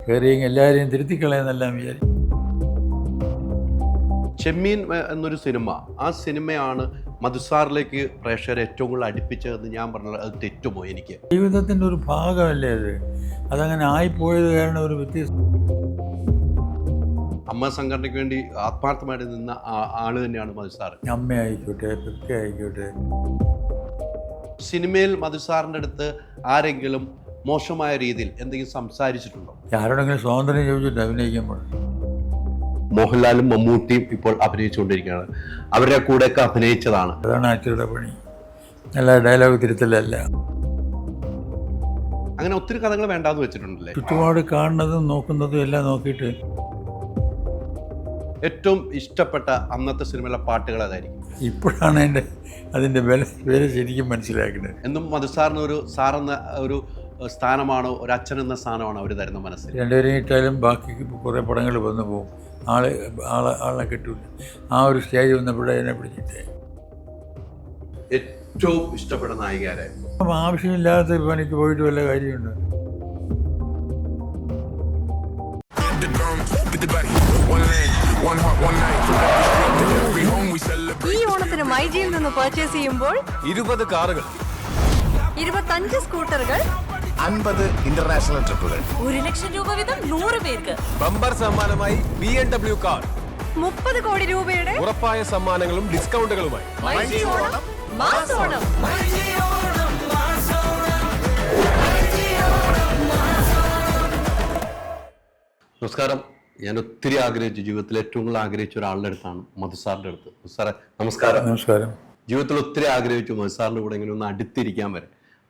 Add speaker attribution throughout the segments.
Speaker 1: കയറിയെങ്കിൽ എല്ലാവരെയും തിരുത്തിക്കളയെന്നെല്ലാം വിചാരിക്കും.
Speaker 2: ചെമ്മീൻ എന്നൊരു സിനിമ, ആ സിനിമയാണ് മധുസാറിലേക്ക് പ്രേക്ഷകരെ ഏറ്റവും കൂടുതൽ അടുപ്പിച്ചതെന്ന് ഞാൻ പറഞ്ഞത് അത് തെറ്റുമോ? എനിക്ക്
Speaker 1: ജീവിതത്തിൻ്റെ ഒരു ഭാഗമല്ലേ അത്. അതങ്ങനെ ആയിപ്പോയത് കാരണം ഒരു വ്യത്യസ്ത.
Speaker 2: അമ്മ സംഘടനയ്ക്ക് വേണ്ടി ആത്മാർത്ഥമായിട്ട് നിന്ന ആള് തന്നെയാണ് മധുസാർ.
Speaker 1: അമ്മയായിക്കോട്ടെ, പെക്കെ ആയിക്കോട്ടെ.
Speaker 2: സിനിമയിൽ മധുസാറിൻ്റെ അടുത്ത് ആരെങ്കിലും മോശമായ രീതിയിൽ എന്തെങ്കിലും സംസാരിച്ചിട്ടുണ്ടോ?
Speaker 1: ആരോടെങ്കിലും സ്വാതന്ത്ര്യം ചോദിച്ചിട്ട് അഭിനയിക്കാൻ പാടില്ല.
Speaker 2: മോഹൻലാലും മമ്മൂട്ടിയും ഇപ്പോൾ അഭിനയിച്ചുകൊണ്ടിരിക്കുകയാണ്. അവരുടെ കൂടെയൊക്കെ അഭിനയിച്ചതാണ്.
Speaker 1: അതാണ് ആക്ടറുടെ പണി, നല്ല ഡയലോഗ് തിരുത്തലല്ല.
Speaker 2: അങ്ങനെ ഒത്തിരി കഥകൾ വേണ്ടാന്ന് വെച്ചിട്ടുണ്ടല്ലേ?
Speaker 1: ചുറ്റുപാട് കാണുന്നതും നോക്കുന്നതും എല്ലാം നോക്കിയിട്ട്
Speaker 2: ഏറ്റവും ഇഷ്ടപ്പെട്ട അന്നത്തെ സിനിമയിലെ പാട്ടുകൾ അതായിരിക്കും.
Speaker 1: ഇപ്പോഴാണ് അതിൻ്റെ വില ശരിക്കും മനസ്സിലാക്കുന്നത്.
Speaker 2: എന്നും മധുസാറിന് ഒരു സാറെന്ന ഒരു സ്ഥാനമാണോ, ഒരു അച്ഛൻ എന്ന സ്ഥാനമാണോ അവർ തരുന്ന മനസ്സിൽ?
Speaker 1: രണ്ടുപേരും ഇട്ടാലും ബാക്കി കുറേ പടങ്ങൾ വന്നു പോകും. ആളെ കിട്ടൂല. ആ ഒരു സ്റ്റേജ് വന്നപ്പോഴേ എന്നെ പിടിച്ചിട്ടേ.
Speaker 2: ഏറ്റവും ഇഷ്ടപ്പെട്ട നായികയാരായിരുന്നു?
Speaker 1: അപ്പം ആവശ്യമില്ലാത്ത ഇപ്പം എനിക്ക് പോയിട്ട് വല്ല കാര്യമുണ്ട്.
Speaker 3: ഈ ഓണത്തിന് മൈജിയിൽ നിന്ന് പർച്ചേസ് ചെയ്യുമ്പോൾ
Speaker 4: 20 കാറുകൾ,
Speaker 3: 25 സ്കൂട്ടറുകൾ,
Speaker 4: 50 ഇന്റർനാഷണൽ ട്രിപ്പുകൾ,
Speaker 3: 1 ലക്ഷം രൂപ വീതം 100 പേർക്ക്.
Speaker 4: ബമ്പർ സമ്മാനമായി BMW കാർ,
Speaker 3: 30 കോടി രൂപയുടെ
Speaker 4: ഉറപ്പായ സമ്മാനങ്ങളും ഡിസ്കൗണ്ടുകളുമായി.
Speaker 3: മൈജി ഓണം മാസ് ഓണം.
Speaker 2: നമസ്കാരം. ഞാൻ ഒത്തിരി ആഗ്രഹിച്ചു, ജീവിതത്തിൽ ഏറ്റവും കൂടുതൽ ആഗ്രഹിച്ച ഒരാളുടെ അടുത്താണ് മധുസാറിൻ്റെ അടുത്ത്. മധുസാറെ നമസ്കാരം.
Speaker 1: നമസ്കാരം.
Speaker 2: ജീവിതത്തിൽ ഒത്തിരി ആഗ്രഹിച്ചു മധുസാറിൻ്റെ കൂടെ ഇങ്ങനെ ഒന്ന് അടുത്തിരിക്കാൻ വരെ.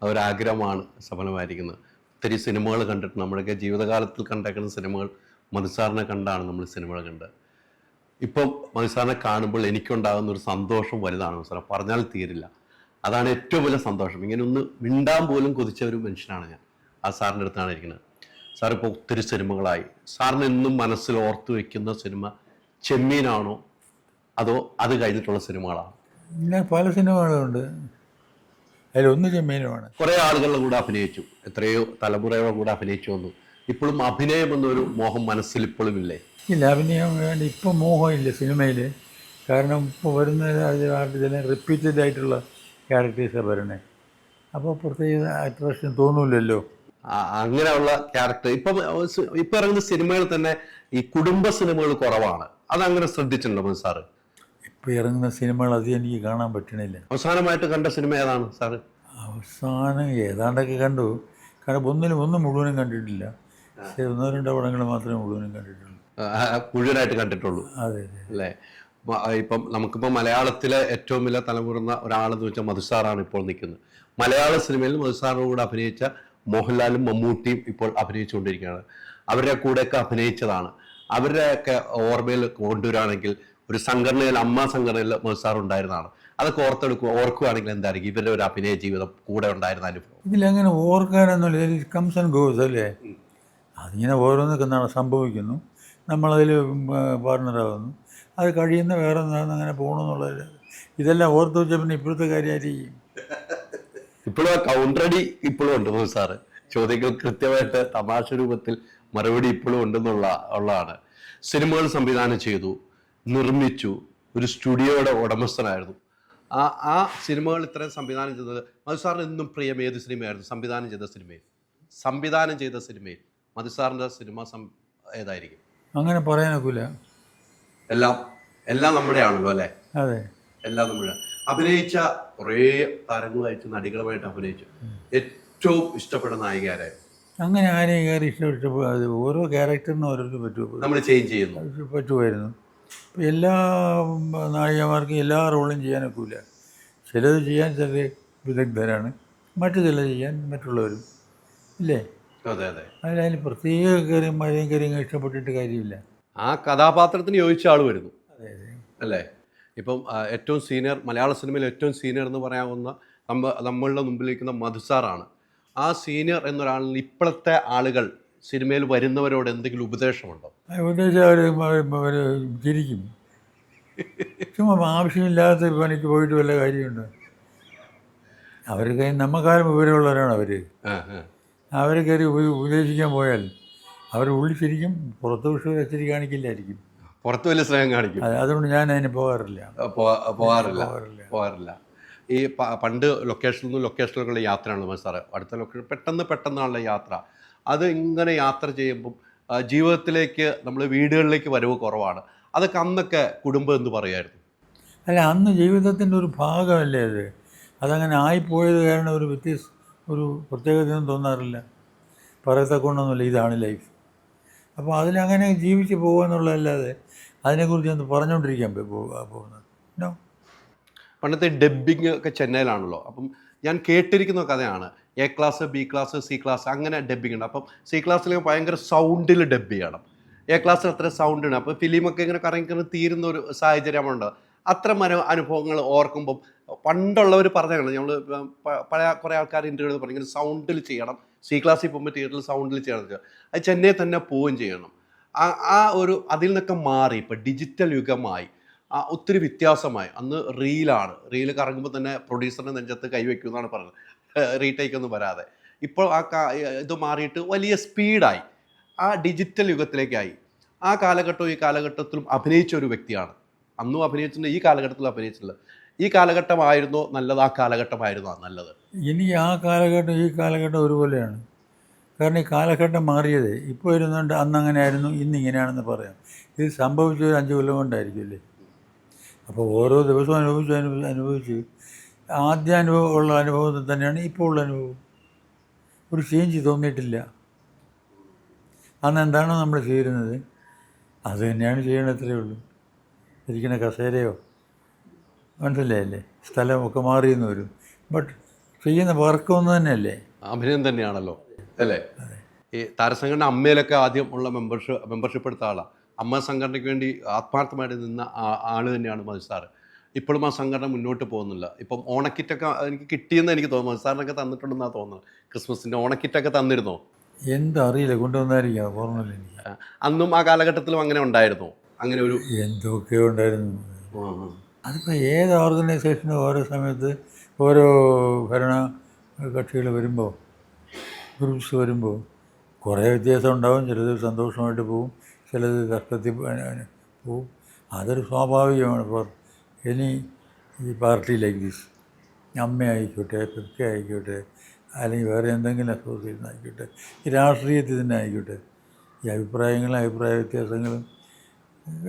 Speaker 2: ഒരാഗ്രഹമാണ് സഫലമായിരിക്കുന്നത്. ഒത്തിരി സിനിമകൾ കണ്ടിട്ട്, നമ്മുടെയൊക്കെ ജീവിതകാലത്തിൽ കണ്ടേക്കുന്ന സിനിമകൾ മധുസാറിനെ കണ്ടാണ് നമ്മൾ സിനിമകൾ കണ്ടത്. ഇപ്പം മധുസാറിനെ കാണുമ്പോൾ എനിക്കുണ്ടാകുന്ന ഒരു സന്തോഷം വലുതാണ് മധുസാറെ, പറഞ്ഞാൽ തീരില്ല. അതാണ് ഏറ്റവും വലിയ സന്തോഷം. ഇങ്ങനെ ഒന്ന് മിണ്ടാൻ പോലും കൊതിച്ച ഒരു മനുഷ്യനാണ് ഞാൻ. ആ സാറിൻ്റെ അടുത്താണ് ഇരിക്കുന്നത്. സാർ ഇപ്പോൾ ഒത്തിരി സിനിമകളായി. സാറിന് എന്നും മനസ്സിൽ ഓർത്തു വയ്ക്കുന്ന സിനിമ ചെമ്മീനാണോ അതോ അത് കഴിഞ്ഞിട്ടുള്ള സിനിമകളാണോ?
Speaker 1: പിന്നെ പല സിനിമകളുണ്ട്, അതിലൊന്ന് ചെമ്മീനുമാണ്.
Speaker 2: കുറേ ആളുകളുടെ കൂടെ അഭിനയിച്ചു, എത്രയോ തലമുറയുടെ കൂടെ അഭിനയിച്ചു വന്നു. ഇപ്പോഴും അഭിനയം എന്നൊരു മോഹം മനസ്സിൽ ഇപ്പോഴും ഇല്ലേ?
Speaker 1: ഇല്ല, അഭിനയം വേണ്ട ഇപ്പം മോഹമില്ല സിനിമയിൽ. കാരണം ഇപ്പോൾ വരുന്ന റിപ്പീറ്റഡ് ആയിട്ടുള്ള ക്യാരക്ടേഴ്സാണ് വരണേ. അപ്പോൾ പ്രത്യേക അട്രാക്ഷൻ തോന്നൂലല്ലോ.
Speaker 2: അങ്ങനെയുള്ള ക്യാരക്ടർ ഇപ്പം ഇറങ്ങുന്ന സിനിമകൾ തന്നെ ഈ കുടുംബ സിനിമകൾ കുറവാണ്. അതങ്ങനെ ശ്രദ്ധിച്ചിട്ടുണ്ടോ സാറ്?
Speaker 1: ഇപ്പോൾ ഇറങ്ങുന്ന സിനിമകൾ അധികം എനിക്ക് കാണാൻ പറ്റണില്ല.
Speaker 2: അവസാനമായിട്ട് കണ്ട സിനിമ ഏതാണ് സാറ്?
Speaker 1: അവസാനം ഏതാണ്ടൊക്കെ കണ്ടു. കാരണം ഒന്നും മുഴുവനും കണ്ടിട്ടില്ല. പക്ഷേ 1-2 പടങ്ങൾ മാത്രമേ മുഴുവനും കണ്ടിട്ടുള്ളൂ.
Speaker 2: മുഴുവനായിട്ട് കണ്ടിട്ടുള്ളൂ.
Speaker 1: അതെ
Speaker 2: അല്ലേ? ഇപ്പം നമുക്കിപ്പോൾ മലയാളത്തിലെ ഏറ്റവും വലിയ തലമുറന്ന ഒരാളെന്ന് വെച്ചാൽ മധുസാറാണ് ഇപ്പോൾ നിൽക്കുന്നത്. മലയാള സിനിമയിൽ മധുസാറിൻ്റെ കൂടെ അഭിനയിച്ച മോഹൻലാലും മമ്മൂട്ടിയും ഇപ്പോൾ അഭിനയിച്ചുകൊണ്ടിരിക്കുകയാണ്. അവരുടെ കൂടെയൊക്കെ അഭിനയിച്ചതാണ്. അവരുടെയൊക്കെ ഓർമ്മയിൽ കൊണ്ടുവരാണെങ്കിൽ ഒരു സംഘടനയിൽ, അമ്മ സംഘടനയിൽ മധുസാർ ഉണ്ടായിരുന്നതാണ്. അതൊക്കെ ഓർക്കുകയാണെങ്കിൽ എന്തായിരിക്കും ഇവരുടെ ഒരു അഭിനയ ജീവിതം, കൂടെ ഉണ്ടായിരുന്ന അനുഭവം?
Speaker 1: ഇതിലങ്ങനെ ഓർക്കാനൊന്നുമില്ല. കംസ് ആൻഡ് ഗോസ് അല്ലേ. അതിങ്ങനെ ഓരോന്നൊക്കെ സംഭവിക്കുന്നു, നമ്മളതിൽ പാർട്ണറാകുന്നു, അത് കഴിയുന്ന വേറെ അങ്ങനെ പോകണമെന്നുള്ളത്. ഇതെല്ലാം ഓർത്ത് വെച്ചാൽ പിന്നെ ഇപ്പോഴത്തെ കാര്യമായിരിക്കും.
Speaker 2: ഇപ്പോഴും ആ കൗണ്ടറടി ഇപ്പോഴും ഉണ്ട് സാറ്. ചോദ്യങ്ങൾ കൃത്യമായിട്ട് തമാശ രൂപത്തിൽ മറുപടി ഇപ്പോഴും ഉള്ളതാണ്. സിനിമകൾ സംവിധാനം ചെയ്തു, നിർമ്മിച്ചു, ഒരു സ്റ്റുഡിയോയുടെ ഉടമസ്ഥനായിരുന്നു. ആ സിനിമകൾ ഇത്രയും സംവിധാനം ചെയ്തത് മധുസാറിന് എന്നും പ്രിയം ഏത് സിനിമയായിരുന്നു? സംവിധാനം ചെയ്ത സിനിമയിൽ മധുസാറിൻ്റെ സിനിമ ഏതായിരിക്കും?
Speaker 1: അങ്ങനെ പറയാനൊക്കില്ല.
Speaker 2: എല്ലാം നമ്മുടെ ആണല്ലോ അല്ലേ?
Speaker 1: അതെ,
Speaker 2: എല്ലാം നമ്മുടെ. അഭിനയിച്ച കുറേ താരങ്ങളായിട്ട്, നടികളുമായിട്ട് അഭിനയിച്ചു. ഏറ്റവും ഇഷ്ടപ്പെട്ട നായികയാരായിരുന്നു?
Speaker 1: അങ്ങനെ ആരെയും കയറി ഇഷ്ടപ്പെട്ടപ്പോൾ അത് ഓരോ ക്യാരക്ടറിനും ഓരോരുത്തർ പറ്റുമോ,
Speaker 2: നമ്മൾ ചേഞ്ച് ചെയ്യുന്നു
Speaker 1: പറ്റുമായിരുന്നു. ഇപ്പം എല്ലാ നായികമാർക്കും എല്ലാ റോളും ചെയ്യാനൊക്കില്ല. ചിലത് ചെയ്യാൻ ചില വിദഗ്ധരാണ്, മറ്റു ചിലത് ചെയ്യാൻ മറ്റുള്ളവരും ഇല്ലേ?
Speaker 2: അതെ അതെ.
Speaker 1: അതിൽ പ്രത്യേക മഴയും ഇഷ്ടപ്പെട്ടിട്ട് കാര്യമില്ല.
Speaker 2: ആ കഥാപാത്രത്തിന് യോജിച്ച ആൾ വരുന്നു.
Speaker 1: അതെ അതെ
Speaker 2: അല്ലേ? ഇപ്പം ഏറ്റവും സീനിയർ, മലയാള സിനിമയിൽ ഏറ്റവും സീനിയർ എന്ന് പറയാവുന്ന നമ്മളുടെ മുമ്പിലിരിക്കുന്ന മധുസാറാണ്. ആ സീനിയർ എന്നൊരാളിൽ ഇപ്പോഴത്തെ ആളുകൾ സിനിമയിൽ വരുന്നവരോട് എന്തെങ്കിലും ഉപദേശമുണ്ടോ?
Speaker 1: ഉപദേശം അവർ ചിരിക്കും. ചുമ്മാ ആവശ്യമില്ലാത്ത പണിക്ക് പോയിട്ട് വല്ല കാര്യമുണ്ട്. അവർക്ക് നമ്മക്കാലം വിവരമുള്ളവരാണ് അവർ. കയറി ഉപദേശിക്കാൻ പോയാൽ അവർ ഉള്ളിൽ ശരിക്കും പുറത്ത് വിഷു വെച്ചിട്ട് കാണിക്കില്ലായിരിക്കും.
Speaker 2: പുറത്ത് വലിയ സ്നേഹം കാണിക്കും.
Speaker 1: അതുകൊണ്ട് ഞാൻ അതിന് പോകാറില്ല.
Speaker 2: പോകാറില്ല. ഈ പണ്ട് ലൊക്കേഷനിൽ നിന്ന് ലൊക്കേഷനിലേക്കുള്ള യാത്രയാണ് സാറേ. അടുത്ത ലൊക്കേഷൻ പെട്ടെന്നാണല്ലോ യാത്ര. അത് ഇങ്ങനെ യാത്ര ചെയ്യുമ്പം ജീവിതത്തിലേക്ക് നമ്മൾ വീടുകളിലേക്ക് വരവ് കുറവാണ്. അതൊക്കെ അന്നൊക്കെ കുടുംബം എന്ന് പറയുമായിരുന്നു.
Speaker 1: അല്ല, അന്ന് ജീവിതത്തിൻ്റെ ഒരു ഭാഗമല്ലേ അത്. അതങ്ങനെ ആയിപ്പോയത് കാരണം ഒരു പ്രത്യേകതയൊന്നും തോന്നാറില്ല. പറയത്തക്കൊണ്ടൊന്നുമില്ല, ഇതാണ് ലൈഫ്. അപ്പോൾ അതിലങ്ങനെ ജീവിച്ച് പോകുക എന്നുള്ളതല്ലാതെ അതിനെക്കുറിച്ച് ഒന്ന് പറഞ്ഞുകൊണ്ടിരിക്കാൻ പോകുന്നത്. നോ.
Speaker 2: പണ്ടത്തെ ഡബ്ബിങ് ഒക്കെ ചെന്നൈയിലാണല്ലോ. അപ്പം ഞാൻ കേട്ടിരിക്കുന്ന കഥയാണ്, A class, B class, C class, അങ്ങനെ ഡബ്ബിങ് ഉണ്ട്. അപ്പം സി ക്ലാസ്സിലേക്ക് ഭയങ്കര സൗണ്ടിൽ ഡബ്ബ് ചെയ്യണം, എ ക്ലാസ്സിൽ അത്ര സൗണ്ട് ഉണ്ട്. അപ്പോൾ ഫിലിമൊക്കെ ഇങ്ങനെ കറങ്ങി തീരുന്ന ഒരു സാഹചര്യമുണ്ട്. അത്തരം അനുഭവങ്ങൾ ഓർക്കുമ്പം പണ്ടുള്ളവർ പറഞ്ഞതാണ്, നമ്മൾ പഴയ കുറേ ആൾക്കാർ ഇൻ്റർവ്യൂ പറഞ്ഞു ഇങ്ങനെ സൗണ്ടിൽ ചെയ്യണം, സി ക്ലാസ്സിൽ പോകുമ്പോൾ തിയേറ്ററിൽ സൗണ്ടിൽ ചെയ്യണം. അത് ചെന്നൈ തന്നെ പോവുകയും ചെയ്യണം. അതിൽ നിന്നൊക്കെ മാറി ഇപ്പോൾ ഡിജിറ്റൽ യുഗമായി, ഒത്തിരി വ്യത്യാസമായി. അന്ന് റീൽ കറങ്ങുമ്പോൾ തന്നെ പ്രൊഡ്യൂസറിൻ്റെ നെഞ്ചത്ത് കൈവയ്ക്കുമെന്നാണ് പറഞ്ഞത്, റീടേക്കൊന്നും വരാതെ. ഇപ്പോൾ ഇത് മാറിയിട്ട് വലിയ സ്പീഡായി, ആ ഡിജിറ്റൽ യുഗത്തിലേക്കായി. ആ കാലഘട്ടവും ഈ കാലഘട്ടത്തിലും അഭിനയിച്ച ഒരു വ്യക്തിയാണ്. അന്നും അഭിനയിച്ചിട്ടുണ്ട്, ഈ കാലഘട്ടത്തിലും അഭിനയിച്ചിട്ടില്ല. ഈ കാലഘട്ടമായിരുന്നോ നല്ലത്, ആ കാലഘട്ടമായിരുന്നോ നല്ലത്?
Speaker 1: എനിക്ക് ആ കാലഘട്ടം ഈ കാലഘട്ടം ഒരുപോലെയാണ്. കാരണം ഈ കാലഘട്ടം മാറിയത് ഇപ്പോൾ ഇരുന്നുകൊണ്ട് അന്നങ്ങനെ ആയിരുന്നു ഇന്നിങ്ങനെയാണെന്ന് പറയാം. ഇത് സംഭവിച്ചൊരു 5 കൊല്ലം കൊണ്ടായിരിക്കുമല്ലേ. അപ്പോൾ ഓരോ ദിവസവും അനുഭവിച്ച് ആദ്യ ഉള്ള അനുഭവത്തിൽ തന്നെയാണ് ഇപ്പോൾ ഉള്ള അനുഭവം. ഒരു ചേഞ്ച് തോന്നിയിട്ടില്ല. അന്ന് എന്താണോ നമ്മൾ ചെയ്യുന്നത് അത് തന്നെയാണ് ചെയ്യണത്രേ ഉള്ളൂ. ഇരിക്കുന്ന കസേരയോ മനസ്സിലായല്ലേ, സ്ഥലമൊക്കെ മാറിയെന്ന് വരും, ബട്ട് ചെയ്യുന്ന വർക്ക് ഒന്ന് തന്നെയല്ലേ.
Speaker 2: അഭിനയം തന്നെയാണല്ലോ അല്ലേ. ഈ താരസംഘടന അമ്മയിലൊക്കെ ആദ്യം ഉള്ള മെമ്പർഷിപ്പ് എടുത്ത ആളാണ്. അമ്മ സംഘടനയ്ക്ക് വേണ്ടി ആത്മാർത്ഥമായിട്ട് നിന്ന ആൾ തന്നെയാണ് മധു സാറ്. ഇപ്പോഴും ആ സംഘടന മുന്നോട്ട് പോകുന്നില്ല. ഇപ്പം ഓണക്കിറ്റൊക്കെ എനിക്ക് കിട്ടിയെന്ന് എനിക്ക് തോന്നുന്നു, മധു സാറിനൊക്കെ തന്നിട്ടുണ്ടെന്നാണ് തോന്നുന്നത്. ക്രിസ്മസിൻ്റെ ഓണക്കിറ്റൊക്കെ തന്നിരുന്നോ?
Speaker 1: എന്തറിയില്ല, കൊണ്ടുവന്നായിരിക്കാം, ഓർമ്മയില്ല എനിക്ക്.
Speaker 2: അന്നും ആ കാലഘട്ടത്തിലും അങ്ങനെ ഉണ്ടായിരുന്നു, അങ്ങനെ ഒരു
Speaker 1: എന്തൊക്കെയോ ഉണ്ടായിരുന്നു. അതിപ്പോൾ ഏത് ഓർഗനൈസേഷനും ഓരോ സമയത്ത് ഓരോ ഭരണ കക്ഷികൾ വരുമ്പോൾ, ഗ്രൂപ്പ്സ് വരുമ്പോൾ കുറേ വ്യത്യാസം ഉണ്ടാവും. ചിലത് സന്തോഷമായിട്ട് പോവും, ചിലത് കഷ്ടത്തിൽ പോവും. അതൊരു സ്വാഭാവികമാണ്. ഫോർ എനി ഈ പാർട്ടി ലൈക്ക് ദിസ്, അമ്മയായിക്കോട്ടെ, പെക്കെ ആയിക്കോട്ടെ, അല്ലെങ്കിൽ വേറെ എന്തെങ്കിലും അസോസിയേഷൻ ആയിക്കോട്ടെ, ഈ രാഷ്ട്രീയത്തിൽ തന്നെ ആയിക്കോട്ടെ, ഈ അഭിപ്രായ വ്യത്യാസങ്ങളും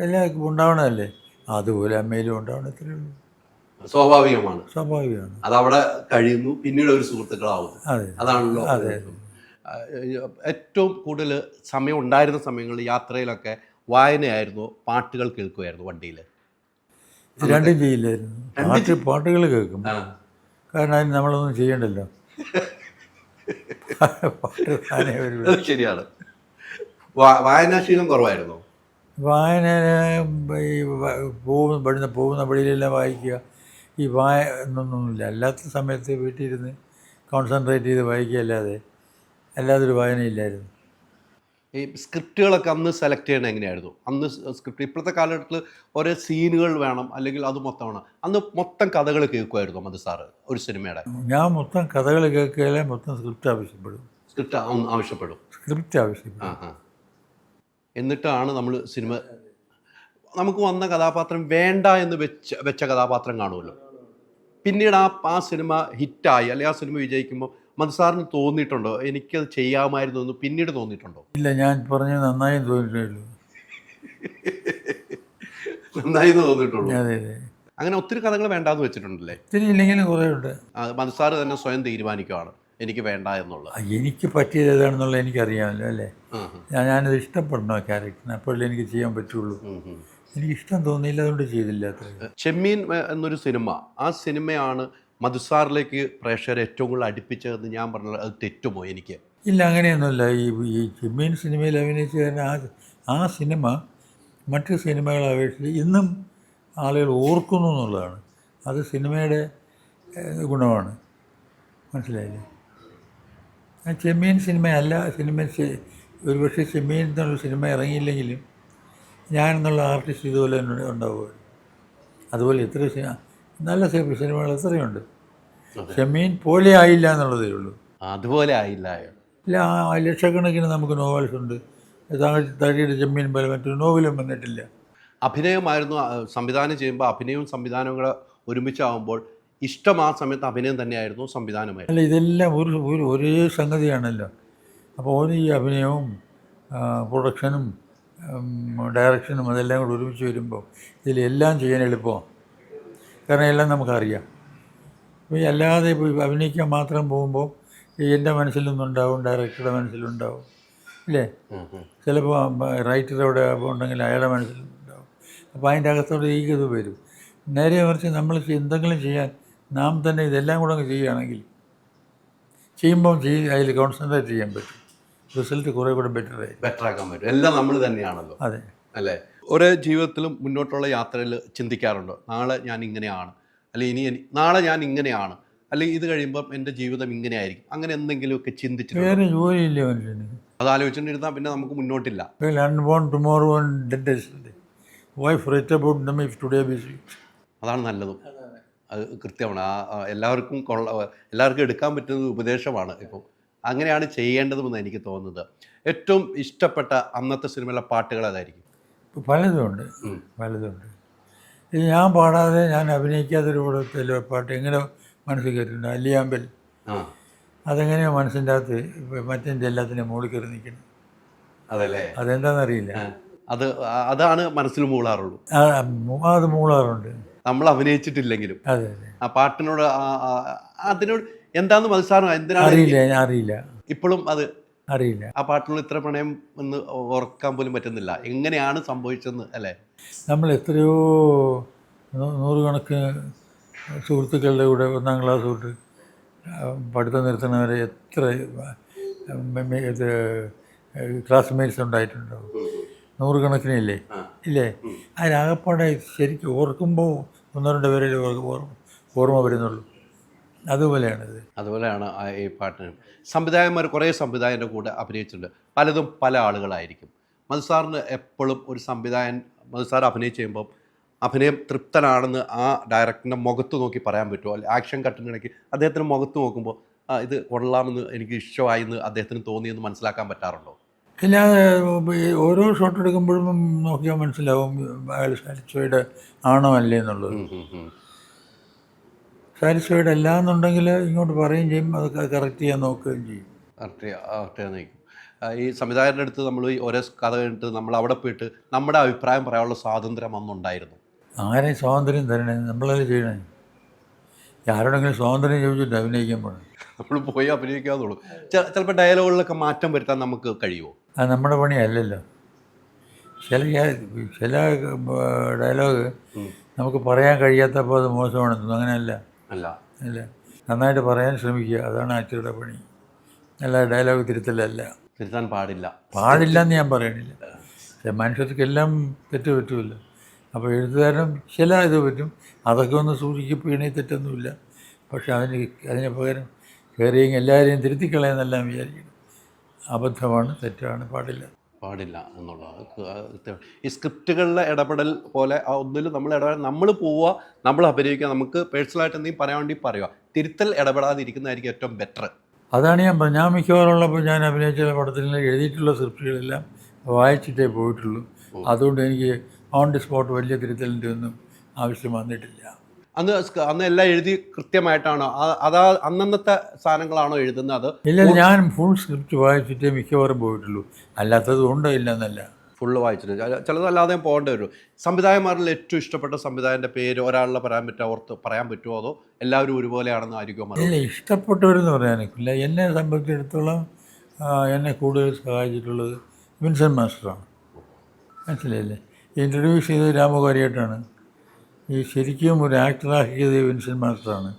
Speaker 1: എല്ലാവർക്കും ഉണ്ടാവണമല്ലേ. അതുപോലെ അമ്മയിലും ഉണ്ടാവണം, ഇത്രയേ ഉള്ളൂ.
Speaker 2: സ്വാഭാവികമാണ്.
Speaker 1: അതവിടെ
Speaker 2: കഴിയുന്നു, പിന്നീട് ഒരു സുഹൃത്തുക്കളാവുന്നു. അതാണല്ലോ. ഏറ്റവും കൂടുതൽ സമയം ഉണ്ടായിരുന്ന സമയങ്ങളിൽ യാത്രയിലൊക്കെ വായനയായിരുന്നു, പാട്ടുകൾ കേൾക്കുമായിരുന്നു വണ്ടിയിൽ?
Speaker 1: രണ്ടും ചെയ്യില്ലായിരുന്നു. പാട്ടുകൾ കേൾക്കും, കാരണം അതിന് നമ്മളൊന്നും ചെയ്യണ്ടല്ലോ.
Speaker 2: ശരിയാണ്. വായനാശീലം കുറവായിരുന്നു.
Speaker 1: വായന ഈ പോകുന്ന വഴിയിലെല്ലാം വായിക്കുക, ഈ എന്നൊന്നുമില്ല. അല്ലാത്ത സമയത്ത് വീട്ടിലിരുന്ന് കോൺസെൻട്രേറ്റ് ചെയ്ത് വായിക്കുക അല്ലാതെ ഒരു വായനയില്ലായിരുന്നു.
Speaker 2: ഈ സ്ക്രിപ്റ്റുകളൊക്കെ അന്ന് സെലക്ട് ചെയ്യണത് എങ്ങനെയായിരുന്നു? അന്ന് സ്ക്രിപ്റ്റ് ഇപ്പോഴത്തെ കാലഘട്ടത്തിൽ ഓരോ സീനുകൾ വേണം, അല്ലെങ്കിൽ അത് മൊത്തമാണ്. അന്ന് മൊത്തം കഥകൾ കേൾക്കുമായിരുന്നു മധു സാറ് ഒരു സിനിമയുടെ?
Speaker 1: ഞാൻ മൊത്തം കഥകൾ കേൾക്കുകയല്ലേ, മൊത്തം സ്ക്രിപ്റ്റ് ആവശ്യപ്പെടും.
Speaker 2: എന്നിട്ടാണ് നമ്മൾ സിനിമ, നമുക്ക് വന്ന കഥാപാത്രം വേണ്ട എന്ന് വെച്ച കഥാപാത്രം കാണുമല്ലോ. പിന്നീട് ആ സിനിമ ഹിറ്റായി, അല്ലെങ്കിൽ ആ സിനിമ വിജയിക്കുമ്പോൾ മധു സാറിന് തോന്നിയിട്ടുണ്ടോ എനിക്കത് ചെയ്യാമായിരുന്നു എന്ന് പിന്നീട് തോന്നിയിട്ടുണ്ടോ?
Speaker 1: ഇല്ല, ഞാൻ പറഞ്ഞത് നന്നായി തോന്നിയിട്ടുള്ളൂ.
Speaker 2: നന്നായി തോന്നിയിട്ടുള്ളൂ.
Speaker 1: അതെ.
Speaker 2: അങ്ങനെ ഒത്തിരി കഥകൾ വേണ്ടാന്ന് വെച്ചിട്ടുണ്ടല്ലേ?
Speaker 1: ഒത്തിരി ഇല്ലെങ്കിലും കുറേ ഉണ്ട്.
Speaker 2: മധു സാറ് തന്നെ സ്വയം തീരുമാനിക്കുകയാണ് എനിക്ക് വേണ്ട എന്നുള്ളത്.
Speaker 1: എനിക്ക് പറ്റിയത് ഏതാണെന്നുള്ളത് എനിക്കറിയാമല്ലോ അല്ലേ. ഞാനത് ഇഷ്ടപ്പെടണോ ക്യാരക്ടറിന്, അപ്പോഴല്ലേ എനിക്ക് ചെയ്യാൻ പറ്റുള്ളൂ. എനിക്കിഷ്ടം തോന്നിയില്ല, അതുകൊണ്ട് ചെയ്തില്ല. അത്ര
Speaker 2: ചെമ്മീൻ എന്നൊരു സിനിമ, ആ സിനിമയാണ് മധുസാറിലേക്ക് പ്രേക്ഷകരെ ഏറ്റവും കൂടുതൽ അടുപ്പിച്ചതെന്ന് ഞാൻ പറഞ്ഞത് അത് തെറ്റുമോ എനിക്ക്?
Speaker 1: ഇല്ല, അങ്ങനെയൊന്നുമില്ല. ഈ ചെമ്മീൻ സിനിമയിൽ അഭിനയിച്ച തന്നെ ആ സിനിമ മറ്റ് സിനിമകളെ അപേക്ഷിച്ച് ഇന്നും ആളുകൾ ഓർക്കുന്നു എന്നുള്ളതാണ്. അത് സിനിമയുടെ ഗുണമാണ്, മനസ്സിലായില്ലേ. ചെമ്മീൻ സിനിമയല്ല, ഒരുപക്ഷെ ചെമ്മീൻ എന്നുള്ള സിനിമ ഇറങ്ങിയില്ലെങ്കിലും ഞാൻ എന്നുള്ള ആർട്ടിസ്റ്റ് ഇതുപോലെ തന്നെ ഉണ്ടാവുക. അതുപോലെ എത്ര നല്ല സിനിമകൾ എത്രയുണ്ട്. ചെമ്മീൻ പോലെ ആയില്ല എന്നുള്ളതേ ഉള്ളൂ.
Speaker 2: അതുപോലെ ആയില്ല.
Speaker 1: ഇല്ല, ലക്ഷക്കണക്കിന് നമുക്ക് നോവൽസ് ഉണ്ട്, തടിയുടെ ചെമ്മീൻ പോലെ മറ്റൊരു നോവലും വന്നിട്ടില്ല.
Speaker 2: അഭിനയമായിരുന്നു സംവിധാനം ചെയ്യുമ്പോൾ അഭിനയവും സംവിധാനവും കൂടെ ഒരുമിച്ചാകുമ്പോൾ ഇഷ്ടം ആ സമയത്ത് അഭിനയം തന്നെയായിരുന്നു, സംവിധാനമായിരുന്നു.
Speaker 1: അല്ല, ഇതെല്ലാം ഒരേ സംഗതിയാണല്ലോ. അപ്പോൾ ഈ അഭിനയവും പ്രൊഡക്ഷനും ഡയറക്ഷനും അതെല്ലാം കൂടെ ഒരുമിച്ച് വരുമ്പോൾ ഇതിലെല്ലാം ചെയ്യാൻ എളുപ്പമാണ്. കാരണം എല്ലാം നമുക്കറിയാം. അപ്പോൾ ഈ അല്ലാതെ ഇപ്പോൾ അഭിനയിക്കാൻ മാത്രം പോകുമ്പോൾ എൻ്റെ മനസ്സിലൊന്നുണ്ടാവും, ഡയറക്ടറുടെ മനസ്സിലുണ്ടാവും, ഇല്ലേ? ചിലപ്പോൾ റൈറ്റർ അവിടെ ഉണ്ടെങ്കിൽ അയാളുടെ മനസ്സിലുണ്ടാവും. അപ്പോൾ അതിൻ്റെ അകത്തോടെ ഈ ഇത് വരും. നേരെ മറിച്ച് നമ്മൾ എന്തെങ്കിലും ചെയ്യാൻ നാം തന്നെ ഇതെല്ലാം കൂടെ അങ്ങ് ചെയ്യുകയാണെങ്കിൽ ചെയ്യുമ്പോൾ അതിൽ കോൺസെൻട്രേറ്റ് ചെയ്യാൻ പറ്റും. റിസൾട്ട് കുറേ കൂടെ
Speaker 2: ബെറ്റർ ആക്കാൻ പറ്റും. എല്ലാം നമ്മൾ തന്നെയാണല്ലോ.
Speaker 1: അതെ,
Speaker 2: അല്ലേ? ഓരോ ജീവിതത്തിലും മുന്നോട്ടുള്ള യാത്രയിൽ ചിന്തിക്കാറുണ്ടോ, നാളെ ഞാൻ ഇങ്ങനെയാണ്, അല്ലെങ്കിൽ നാളെ ഞാൻ ഇങ്ങനെയാണ്, അല്ലെങ്കിൽ ഇത് കഴിയുമ്പം എൻ്റെ ജീവിതം ഇങ്ങനെ ആയിരിക്കും, അങ്ങനെ എന്തെങ്കിലുമൊക്കെ ചിന്തിച്ചിട്ട്?
Speaker 1: വേറെ ജോലിയില്ല മനുഷ്യന്.
Speaker 2: അത് ആലോചിച്ചുകൊണ്ടിരുന്നാൽ പിന്നെ നമുക്ക് മുന്നോട്ടില്ല.
Speaker 1: Unborn tomorrow and dead yesterday. Why fret about them if today be sweet?
Speaker 2: അതാണ് നല്ലതും. അത് കൃത്യമാണ്. എല്ലാവർക്കും എടുക്കാൻ പറ്റുന്ന ഉപദേശമാണ്. ഇപ്പോൾ അങ്ങനെയാണ് ചെയ്യേണ്ടതെന്ന് എനിക്ക് തോന്നുന്നത്. ഏറ്റവും ഇഷ്ടപ്പെട്ട അന്നത്തെ സിനിമയിലെ പാട്ടുകൾ അതായിരിക്കും?
Speaker 1: പലതുമുണ്ട്. ഇത് ഞാൻ പാടാതെ ഞാൻ അഭിനയിക്കാത്തൊരു കൂടത്തിലെ പാട്ട് എങ്ങനെ മനസ്സിൽ കയറ്റിട്ടുണ്ട്. അല്ലിയാമ്പൽ. അതെങ്ങനെയാണ് മനസ്സിൻ്റെ അകത്ത് മറ്റേ എല്ലാത്തിനും മുകളിൽ കയറി നിൽക്കണം.
Speaker 2: അതല്ലേ?
Speaker 1: അതെന്താണെന്നറിയില്ല.
Speaker 2: അതാണ് മനസ്സിൽ മൂളാറുള്ളൂ.
Speaker 1: അത് മൂളാറുണ്ട്
Speaker 2: നമ്മൾ അഭിനയിച്ചിട്ടില്ലെങ്കിലും.
Speaker 1: അതെ,
Speaker 2: ആ പാട്ടിനോട് അതിനോട് എന്താന്ന് മനസ്സിലാണോ? എന്തിനാണ്
Speaker 1: അറിയില്ല.
Speaker 2: ഇപ്പോഴും അത്
Speaker 1: അറിയില്ല.
Speaker 2: ആ പാട്ടിനോട് ഇത്ര പ്രണയം എന്ന് ഓർക്കാൻ പോലും പറ്റുന്നില്ല. എങ്ങനെയാണ് സംഭവിച്ചതെന്ന്, അല്ലേ?
Speaker 1: നമ്മൾ എത്രയോ നൂറുകണക്കിന് സുഹൃത്തുക്കളുടെ കൂടെ 1ാം ക്ലാസ് തൊട്ട് പഠിത്തം നിർത്തുന്നവരെ എത്ര ഇത് ക്ലാസ്മേറ്റ്സ് ഉണ്ടായിട്ടുണ്ടാവും. നൂറുകണക്കിനില്ലേ? ഇല്ലേ? അതിലാകപ്പാടെ ശരിക്കും ഓർക്കുമ്പോൾ 1-2 പേരെ ഓർമ്മ വരുന്നുള്ളൂ. അതുപോലെയാണിത്.
Speaker 2: അതുപോലെയാണ് ഈ പാട്ടിന്. സംവിധായകന്മാർ കുറേ സംവിധായകൻ്റെ കൂടെ അഭിനയിച്ചിട്ടുണ്ട്. പലതും പല ആളുകളായിരിക്കും. മധുസാറിന് എപ്പോഴും ഒരു മധുസാർ അഭിനയിച്ച് ചെയ്യുമ്പം അഭിനയം തൃപ്തനാണെന്ന് ആ ഡയറക്ടറിൻ്റെ മുഖത്ത് നോക്കി പറയാൻ പറ്റുമോ? അല്ലെങ്കിൽ ആക്ഷൻ കട്ടിനിടയ്ക്ക് അദ്ദേഹത്തിന് മുഖത്ത് നോക്കുമ്പോൾ ഇത് കൊള്ളാമെന്ന്, എനിക്ക് ഇഷ്ടമായി എന്ന് അദ്ദേഹത്തിന് തോന്നിയെന്ന് മനസ്സിലാക്കാൻ പറ്റാറുണ്ടോ?
Speaker 1: ഇല്ലാതെ ഓരോ ഷോട്ട് എടുക്കുമ്പോഴും നോക്കിയാൽ മനസ്സിലാവും അയാൾ സാറ്റിസ്ഫൈഡ് ആണോ അല്ലേ എന്നുള്ളത്. സാറ്റിസ്ഫൈഡ് അല്ല എന്നുണ്ടെങ്കിൽ ഇങ്ങോട്ട് പറയുകയും ചെയ്യും, അത് കറക്റ്റ് ചെയ്യാൻ നോക്കുകയും ചെയ്യും.
Speaker 2: കറക്റ്റ്. ഈ സംവിധായകരുടെ അടുത്ത് നമ്മൾ ഓരോ കഥ കഴിഞ്ഞിട്ട് നമ്മൾ അവിടെ പോയിട്ട് നമ്മുടെ അഭിപ്രായം പറയാനുള്ള സ്വാതന്ത്ര്യം അന്നുണ്ടായിരുന്നു.
Speaker 1: ആരെയും സ്വാതന്ത്ര്യം തരണേ? നമ്മളത് ചെയ്യണേ. ആരോടെങ്കിലും സ്വാതന്ത്ര്യം ചോദിച്ചിട്ട് അഭിനയിക്കാൻ പോകണം.
Speaker 2: നമ്മൾ പോയി അഭിനയിക്കാന്നുള്ളൂ. ചിലപ്പോൾ ഡയലോഗുകളിലൊക്കെ മാറ്റം വരുത്താൻ നമുക്ക് കഴിയുമോ?
Speaker 1: അത് നമ്മുടെ പണിയല്ലല്ലോ. ചില ഡയലോഗ് നമുക്ക് പറയാൻ കഴിയാത്തപ്പോൾ അത് മോശമാണെന്നു. അങ്ങനെയല്ല. അല്ല, നന്നായിട്ട് പറയാൻ ശ്രമിക്കുക. അതാണ് ആക്ടറുടെ പണി. അല്ല ഡയലോഗ് തിരുത്താൻ പാടില്ലെന്ന് ഞാൻ പറയണില്ല. മനുഷ്യർക്കെല്ലാം തെറ്റ് പറ്റുമല്ലോ. അപ്പോൾ എഴുത്തുകാരനും ചില ഇത് പറ്റും, അതൊക്കെ ഒന്ന് സൂക്ഷിക്കപ്പെടുകയാണെങ്കിൽ തെറ്റൊന്നുമില്ല. പക്ഷെ അതിന് പകരം കയറിയെങ്കിൽ എല്ലാവരെയും തിരുത്തിക്കളയെന്നെല്ലാം വിചാരിക്കണം. അബദ്ധമാണ്, തെറ്റാണ്, പാടില്ല
Speaker 2: എന്നുള്ളത്. ഈ സ്ക്രിപ്റ്റുകളിലെ ഇടപെടൽ പോലെ ഒന്നിലും നമ്മൾ പോവുക, നമ്മൾ അഭിനയിക്കുക, നമുക്ക് പേഴ്സണലായിട്ട് എന്തെങ്കിലും പറയാൻ വേണ്ടി പറയുക. തിരുത്തൽ ഇടപെടാതിരിക്കുന്നതായിരിക്കും ഏറ്റവും ബെറ്റർ.
Speaker 1: അതാണ് ഞാൻ മിക്കവാറുള്ളപ്പോൾ ഞാൻ അഭിനയിച്ച പടത്തിൽ എഴുതിയിട്ടുള്ള സ്ക്രിപ്റ്റുകളെല്ലാം വായിച്ചിട്ടേ പോയിട്ടുള്ളൂ. അതുകൊണ്ട് എനിക്ക് ഓൺ ദി സ്പോട്ട് വലിയ തിരുത്തലിൻ്റെ ഒന്നും ആവശ്യം വന്നിട്ടില്ല.
Speaker 2: അന്ന് എല്ലാം എഴുതി കൃത്യമായിട്ടാണോ അന്നത്തെ സാധനങ്ങളാണോ എഴുതുന്നത്?
Speaker 1: ഇല്ല, ഞാൻ ഫുൾ സ്ക്രിപ്റ്റ് വായിച്ചിട്ടേ മിക്കവാറും പോയിട്ടുള്ളൂ. അല്ലാത്തത് ഉണ്ടോ ഇല്ലെന്നല്ല,
Speaker 2: ഫുള്ള് വായിച്ചിട്ട്. ചിലതല്ലാതെ പോകേണ്ടി വരും. സംവിധായകന്മാരിൽ ഏറ്റവും ഇഷ്ടപ്പെട്ട സംവിധായകൻ്റെ പേര് ഒരാളുടെ പറയാൻ പറ്റുമോ? അതോ എല്ലാവരും ഒരുപോലെയാണെന്ന് ആയിരിക്കുമോ?
Speaker 1: ഇല്ല, ഇഷ്ടപ്പെട്ടവരെന്ന് പറയാനൊക്കില്ല. എന്നെ സംബന്ധിച്ചിടത്തോളം എന്നെ കൂടുതൽ സഹായിച്ചിട്ടുള്ളത് വിൻസെൻ്റ് മാസ്റ്ററാണ്. മനസ്സിലായില്ലേ? ഇൻട്രൊഡ്യൂസ് ചെയ്തത് രാമകാരിയായിട്ടാണ്. ഈ ശരിക്കും ഒരു ആക്ടറാക്കിയത് വിൻസെൻ്റ് മാസ്റ്ററാണ്.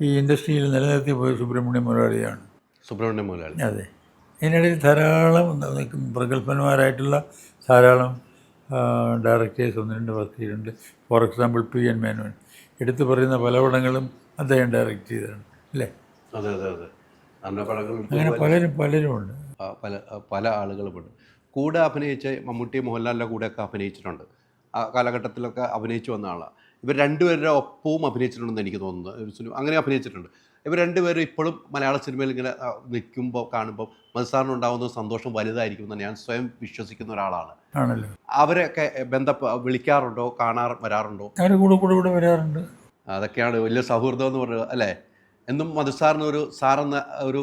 Speaker 1: ഈ ഇൻഡസ്ട്രിയിൽ നിലനിർത്തി പോയ സുബ്രഹ്മണ്യം മുതലാളിയാണ്. അതെ. ഇതിനിടയിൽ ധാരാളം പ്രഗത്ഭന്മാരായിട്ടുള്ള ധാരാളം ഡയറക്ടേഴ്സ് 1-2 വർക്ക് ചെയ്തിട്ടുണ്ട്. For example P.N. മേനോൻ എടുത്തു പറയുന്ന പല പടങ്ങളും അദ്ദേഹം ഡയറക്റ്റ് ചെയ്തതാണ്, അല്ലേ? അങ്ങനെ പലരുമുണ്ട്.
Speaker 2: പല ആളുകളുമുണ്ട്. കൂടെ അഭിനയിച്ച് മമ്മൂട്ടി, മോഹൻലാലിൻ്റെ കൂടെയൊക്കെ അഭിനയിച്ചിട്ടുണ്ട്. ആ കാലഘട്ടത്തിലൊക്കെ അഭിനയിച്ചു വന്ന ആളാണ്. ഇവർ രണ്ടുപേരുടെ ഒപ്പവും അഭിനയിച്ചിട്ടുണ്ടെന്ന് എനിക്ക് തോന്നുന്നത്. അങ്ങനെ അഭിനയിച്ചിട്ടുണ്ട്. ഇവർ രണ്ടുപേരും ഇപ്പോഴും മലയാള സിനിമയിൽ ഇങ്ങനെ നിൽക്കുമ്പോൾ കാണുമ്പോൾ മധുസാറിനുണ്ടാകുന്ന സന്തോഷം വലുതായിരിക്കുമെന്ന് ഞാൻ സ്വയം വിശ്വസിക്കുന്ന ഒരാളാണ്.
Speaker 1: ആണല്ലോ.
Speaker 2: അവരൊക്കെ വിളിക്കാറുണ്ടോ, വരാറുണ്ടോ?
Speaker 1: അവർ കൂടെ വരാറുണ്ട്.
Speaker 2: അതൊക്കെയാണ് വലിയ സൗഹൃദം എന്ന് പറയുന്നത് അല്ലേ? എന്നും മധുസാറിന് ഒരു സാറെന്ന ഒരു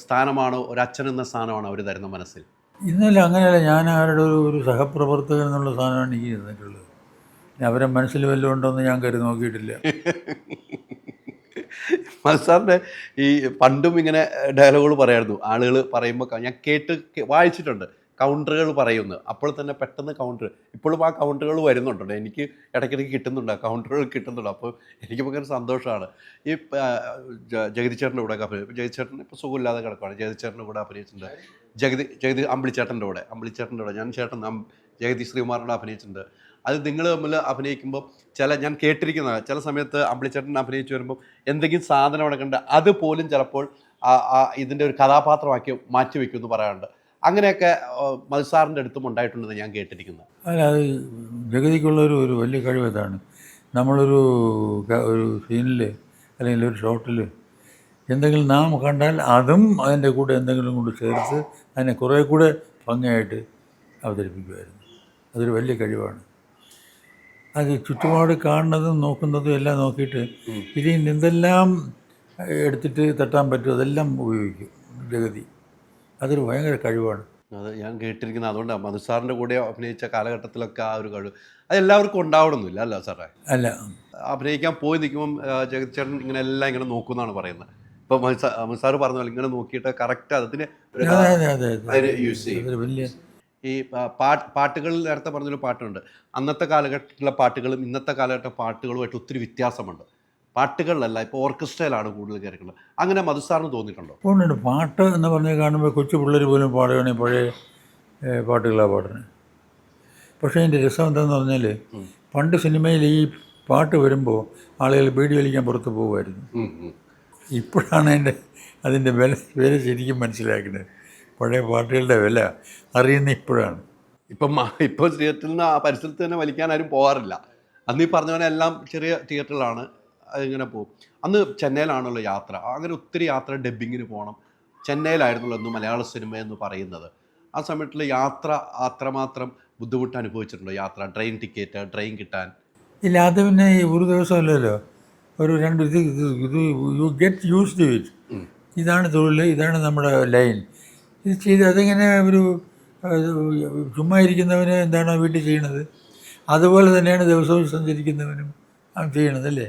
Speaker 2: സ്ഥാനമാണോ, ഒരു അച്ഛൻ എന്ന സ്ഥാനമാണോ അവർ തരുന്ന മനസ്സിൽ?
Speaker 1: ഇന്നല്ല, അങ്ങനെയല്ല. ഞാൻ അവരുടെ ഒരു സഹപ്രവർത്തകൻ എന്നുള്ള സാധനമാണ് എനിക്ക് തന്നിട്ടുള്ളത്. അവരെ മനസ്സിൽ വല്ലതും ഉണ്ടോയെന്ന് ഞാൻ കരുതി നോക്കിയിട്ടില്ല.
Speaker 2: മധുസാറിൻ്റെ ഈ പണ്ടും ഇങ്ങനെ ഡയലോഗുകൾ പറയായിരുന്നു. ആളുകൾ പറയുമ്പോൾ ഞാൻ വായിച്ചിട്ടുണ്ട്, കൗണ്ടറുകൾ പറയുന്നു. അപ്പോൾ തന്നെ പെട്ടെന്ന് കൗണ്ടർ, ഇപ്പോഴും ആ കൗണ്ടറുകൾ വരുന്നുണ്ടോ, എനിക്ക് ഇടയ്ക്കിടയ്ക്ക് കിട്ടുന്നുണ്ട്, കൗണ്ടറുകൾ കിട്ടുന്നുണ്ട്. അപ്പോൾ എനിക്ക് ഭയങ്കര സന്തോഷമാണ്. ഈ ജഗതിച്ചേട്ടൻ്റെ കൂടെ ജഗതിച്ചേട്ടൻ ഇപ്പോൾ സുഖമില്ലാതെ കിടക്കുകയാണ്. ജഗതിച്ചേട്ടൻ്റെ കൂടെ അഭിനയിച്ചിട്ടുണ്ട്. അമ്പിളിച്ചേട്ടൻ്റെ കൂടെ ഞാൻ ജഗതി ശ്രീകുമാറിനോട് അഭിനയിച്ചിട്ടുണ്ട്. അത് നിങ്ങൾ തമ്മിൽ അഭിനയിക്കുമ്പോൾ ഞാൻ കേട്ടിരിക്കുന്ന ചില സമയത്ത് അമ്പിളിച്ചേട്ടൻ അഭിനയിച്ച് വരുമ്പോൾ എന്തെങ്കിലും സാധനം അവിടെ കണ്ട് അതുപോലും ചിലപ്പോൾ ഇതിൻ്റെ ഒരു കഥാപാത്രമാക്കി മാറ്റി വയ്ക്കുമെന്ന് പറയാറുണ്ട്. അങ്ങനെയൊക്കെ മധുസാറിൻ്റെ അടുത്തും ഉണ്ടായിട്ടുണ്ടെന്ന് ഞാൻ കേട്ടിരിക്കുന്നത്.
Speaker 1: അല്ല, അത് ജഗതിക്കുള്ളൊരു വലിയ കഴിവ് ഇതാണ്. നമ്മളൊരു സീനിൽ അല്ലെങ്കിൽ ഒരു ഷോട്ടിൽ എന്തെങ്കിലും നാം കണ്ടാൽ അതും അതിൻ്റെ കൂടെ എന്തെങ്കിലും കൊണ്ട് ചേർത്ത് അതിനെ കുറേ കൂടെ ഭംഗിയായിട്ട് അവതരിപ്പിക്കുമായിരുന്നു. അതൊരു വലിയ കഴിവാണ്. അത് ചുറ്റുപാട് കാണുന്നതും നോക്കുന്നതും എല്ലാം നോക്കിയിട്ട് ഇതിൽ എന്തെല്ലാം എടുത്തിട്ട് തട്ടാൻ പറ്റും അതെല്ലാം ഉപയോഗിക്കും ജഗതി. അതൊരു ഭയങ്കര കഴിവാണ്.
Speaker 2: അത് ഞാൻ കേട്ടിരിക്കുന്നത്. അതുകൊണ്ടാണ് മധുസാറിൻ്റെ കൂടെ അഭിനയിച്ച കാലഘട്ടത്തിലൊക്കെ ആ ഒരു കഴിവ് അത് എല്ലാവർക്കും ഉണ്ടാവണമെന്നില്ല അല്ല സാറേ?
Speaker 1: അല്ല,
Speaker 2: അഭിനയിക്കാൻ പോയി നിൽക്കുമ്പം ജഗതിച്ചേട്ടൻ എല്ലാം ഇങ്ങനെ നോക്കുമെന്നാണ് പറയുന്നത്. ഇപ്പോൾ മധുസാറ് പറഞ്ഞ പോലെ ഇങ്ങനെ നോക്കിയിട്ട് കറക്റ്റ് അതിന് യൂസ് ചെയ്യും.
Speaker 1: വലിയ
Speaker 2: ഈ പാട്ടുകളിൽ നേരത്തെ പറഞ്ഞൊരു പാട്ടുണ്ട്. അന്നത്തെ കാലഘട്ടത്തിലെ പാട്ടുകളും ഇന്നത്തെ കാലഘട്ട പാട്ടുകളുമായിട്ട് ഒത്തിരി വ്യത്യാസമുണ്ട്. പാട്ടുകളിലല്ല, ഇപ്പോൾ ഓർക്കസ്ട്രയിലാണ് കൂടുതൽ കേൾക്കുന്നത്. അങ്ങനെ മധുസാറിന് തോന്നിയിട്ടുണ്ടോ?
Speaker 1: ഉണ്ട്. പാട്ട് എന്ന് പറഞ്ഞ് കാണുമ്പോൾ കൊച്ചു പിള്ളേർ പോലും പാടുകയാണെങ്കിൽ പഴയ പാട്ടുകളാണ് പാടുന്നത്. പക്ഷേ അതിൻ്റെ രസം എന്താണെന്ന് പറഞ്ഞാൽ പണ്ട് സിനിമയിൽ ഈ പാട്ട് വരുമ്പോൾ ആളുകൾ ബീഡി വലിക്കാൻ പുറത്ത് പോകുമായിരുന്നു. ഇപ്പോഴാണ് അതിൻ്റെ വില ശരിക്കും മനസ്സിലാക്കുന്നത്. പഴയ പാട്ടുകളുടെ വില അറിയുന്ന ഇപ്പോഴാണ്.
Speaker 2: ഇപ്പോൾ തിയേറ്ററിൽ നിന്ന് ആ പരിസരത്ത് തന്നെ വലിക്കാൻ ആരും പോകാറില്ല. അന്ന് ഈ പറഞ്ഞ പോലെ എല്ലാം ചെറിയ തിയേറ്ററിലാണ്, അതിങ്ങനെ പോകും. അന്ന് ചെന്നൈയിലാണല്ലോ യാത്ര. അങ്ങനെ ഒത്തിരി യാത്ര, ഡബ്ബിങ്ങിന് പോകണം. ചെന്നൈയിലായിരുന്നല്ലോ അന്ന് മലയാള സിനിമ എന്ന് പറയുന്നത്. ആ സമയത്തുള്ള യാത്ര അത്രമാത്രം ബുദ്ധിമുട്ട് അനുഭവിച്ചിട്ടുണ്ടോ? യാത്ര, ട്രെയിൻ കിട്ടാൻ?
Speaker 1: ഇല്ല, അത് പിന്നെ ഒരു ദിവസമല്ലല്ലോ, ഒരു രണ്ട് ഇത് you get used to it. ഇതാണ് തൊഴിൽ, ഇതാണ് നമ്മുടെ ലൈൻ. ഇത് ചെയ്ത് അതിങ്ങനെ ഒരു ചുമ്മാ ഇരിക്കുന്നവന് എന്താണോ വീട്ടിൽ ചെയ്യണത് അതുപോലെ തന്നെയാണ് ദിവസവും സഞ്ചരിക്കുന്നവനും ചെയ്യണതല്ലേ.